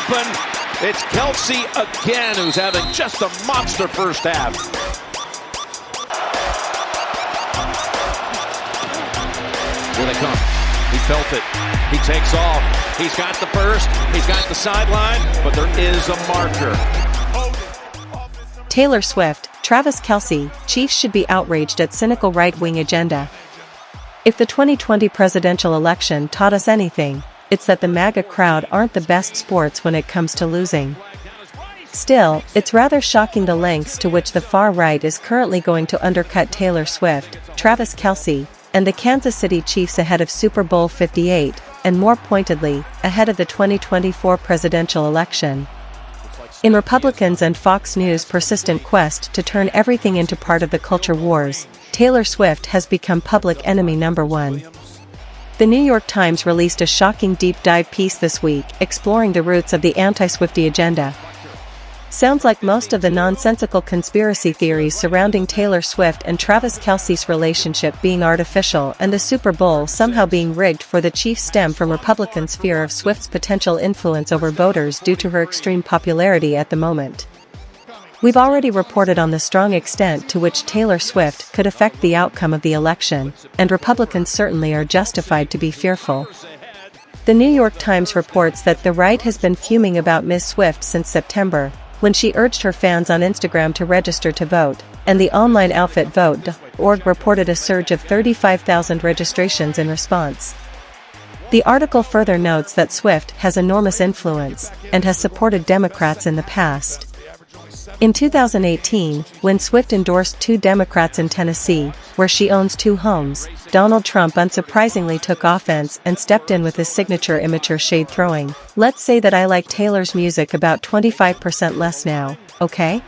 open. It's Kelce again, who's having just a monster first half. Here they come. He felt it. He takes off. He's got the first. He's got the sideline, but there is a marker. Taylor Swift, Travis Kelce, Chiefs should be outraged at cynical right-wing agenda. If the 2020 presidential election taught us anything, it's that the MAGA crowd aren't the best sports when it comes to losing. Still, it's rather shocking the lengths to which the far right is currently going to undercut Taylor Swift, Travis Kelce, and the Kansas City Chiefs ahead of Super Bowl 58, and more pointedly, ahead of the 2024 presidential election. In Republicans and Fox News' persistent quest to turn everything into part of the culture wars, Taylor Swift has become public enemy number one. The New York Times released a shocking deep dive piece this week exploring the roots of the anti-Swiftie agenda. Sounds like most of the nonsensical conspiracy theories surrounding Taylor Swift and Travis Kelce's relationship being artificial and the Super Bowl somehow being rigged for the Chiefs stem from Republicans' fear of Swift's potential influence over voters due to her extreme popularity at the moment. We've already reported on the strong extent to which Taylor Swift could affect the outcome of the election, and Republicans certainly are justified to be fearful. The New York Times reports that the right has been fuming about Ms. Swift since September, when she urged her fans on Instagram to register to vote, and the online outfit Vote.org reported a surge of 35,000 registrations in response. The article further notes that Swift has enormous influence, and has supported Democrats in the past. In 2018, when Swift endorsed two Democrats in Tennessee, where she owns two homes, Donald Trump unsurprisingly took offense and stepped in with his signature immature shade throwing. "Let's say that I like Taylor's music about 25% less now, okay?"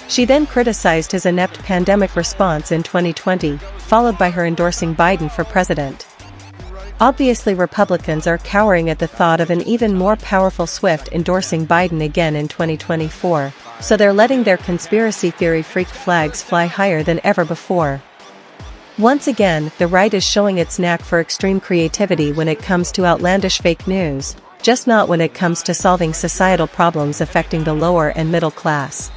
She then criticized his inept pandemic response in 2020, followed by her endorsing Biden for president. Obviously, Republicans are cowering at the thought of an even more powerful Swift endorsing Biden again in 2024, so they're letting their conspiracy theory freak flags fly higher than ever before. Once again, the right is showing its knack for extreme creativity when it comes to outlandish fake news, just not when it comes to solving societal problems affecting the lower and middle class.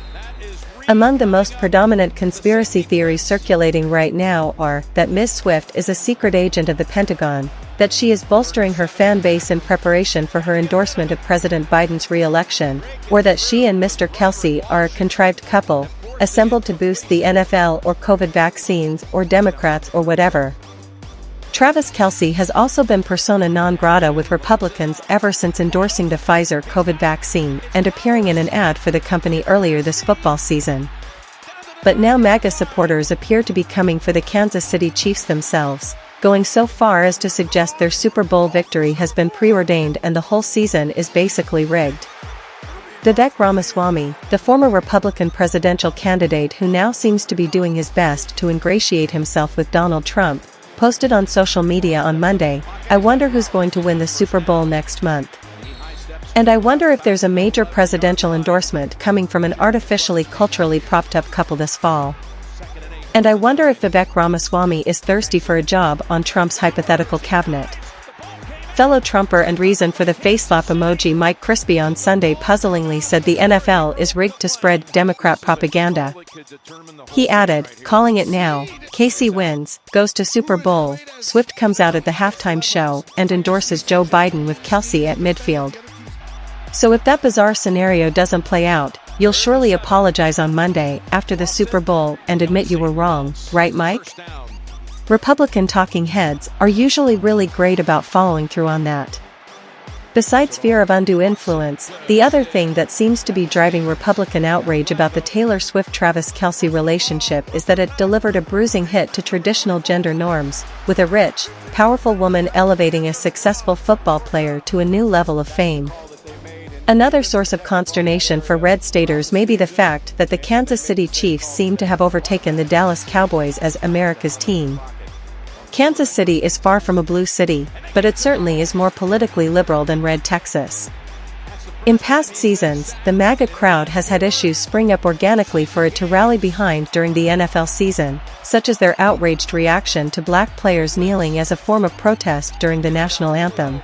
Among the most predominant conspiracy theories circulating right now are that Ms. Swift is a secret agent of the Pentagon, that she is bolstering her fan base in preparation for her endorsement of President Biden's re-election, or that she and Mr. Kelce are a contrived couple, assembled to boost the NFL or COVID vaccines or Democrats or whatever. Travis Kelce has also been persona non grata with Republicans ever since endorsing the Pfizer COVID vaccine and appearing in an ad for the company earlier this football season. But now MAGA supporters appear to be coming for the Kansas City Chiefs themselves, going so far as to suggest their Super Bowl victory has been preordained and the whole season is basically rigged. Vivek Ramaswamy, the former Republican presidential candidate who now seems to be doing his best to ingratiate himself with Donald Trump, posted on social media on Monday, "I wonder who's going to win the Super Bowl next month. And I wonder if there's a major presidential endorsement coming from an artificially culturally propped up couple this fall. And I wonder if Vivek Ramaswamy is thirsty for a job on Trump's hypothetical cabinet." Fellow Trumper and reason for the face-slap emoji Mike Crispy on Sunday puzzlingly said the NFL is rigged to spread Democrat propaganda. He added, "Calling it now, KC wins, goes to Super Bowl, Swift comes out at the halftime show and endorses Joe Biden with Kelce at midfield. So if that bizarre scenario doesn't play out, you'll surely apologize on Monday after the Super Bowl and admit you were wrong, right Mike?" Republican talking heads are usually really great about following through on that. Besides fear of undue influence, the other thing that seems to be driving Republican outrage about the Taylor Swift-Travis Kelce relationship is that it delivered a bruising hit to traditional gender norms, with a rich, powerful woman elevating a successful football player to a new level of fame. Another source of consternation for Red Staters may be the fact that the Kansas City Chiefs seem to have overtaken the Dallas Cowboys as America's team. Kansas City is far from a blue city, but it certainly is more politically liberal than Red Texas. In past seasons, the MAGA crowd has had issues spring up organically for it to rally behind during the NFL season, such as their outraged reaction to black players kneeling as a form of protest during the national anthem.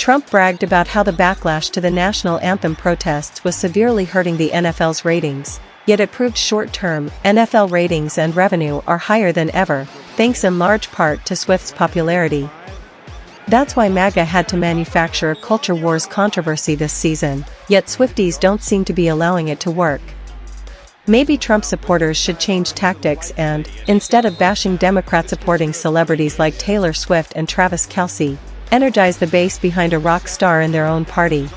Trump bragged about how the backlash to the national anthem protests was severely hurting the NFL's ratings, yet it proved short-term, NFL ratings and revenue are higher than ever, thanks in large part to Swift's popularity. That's why MAGA had to manufacture a culture wars controversy this season, yet Swifties don't seem to be allowing it to work. Maybe Trump supporters should change tactics and, instead of bashing Democrat-supporting celebrities like Taylor Swift and Travis Kelce, energize the base behind a rock star in their own party.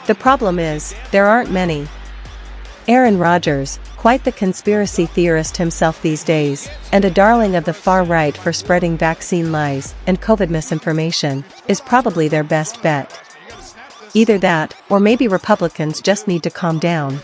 The problem is, there aren't many. Aaron Rodgers, quite the conspiracy theorist himself these days, and a darling of the far right for spreading vaccine lies and COVID misinformation, is probably their best bet. Either that, or maybe Republicans just need to calm down.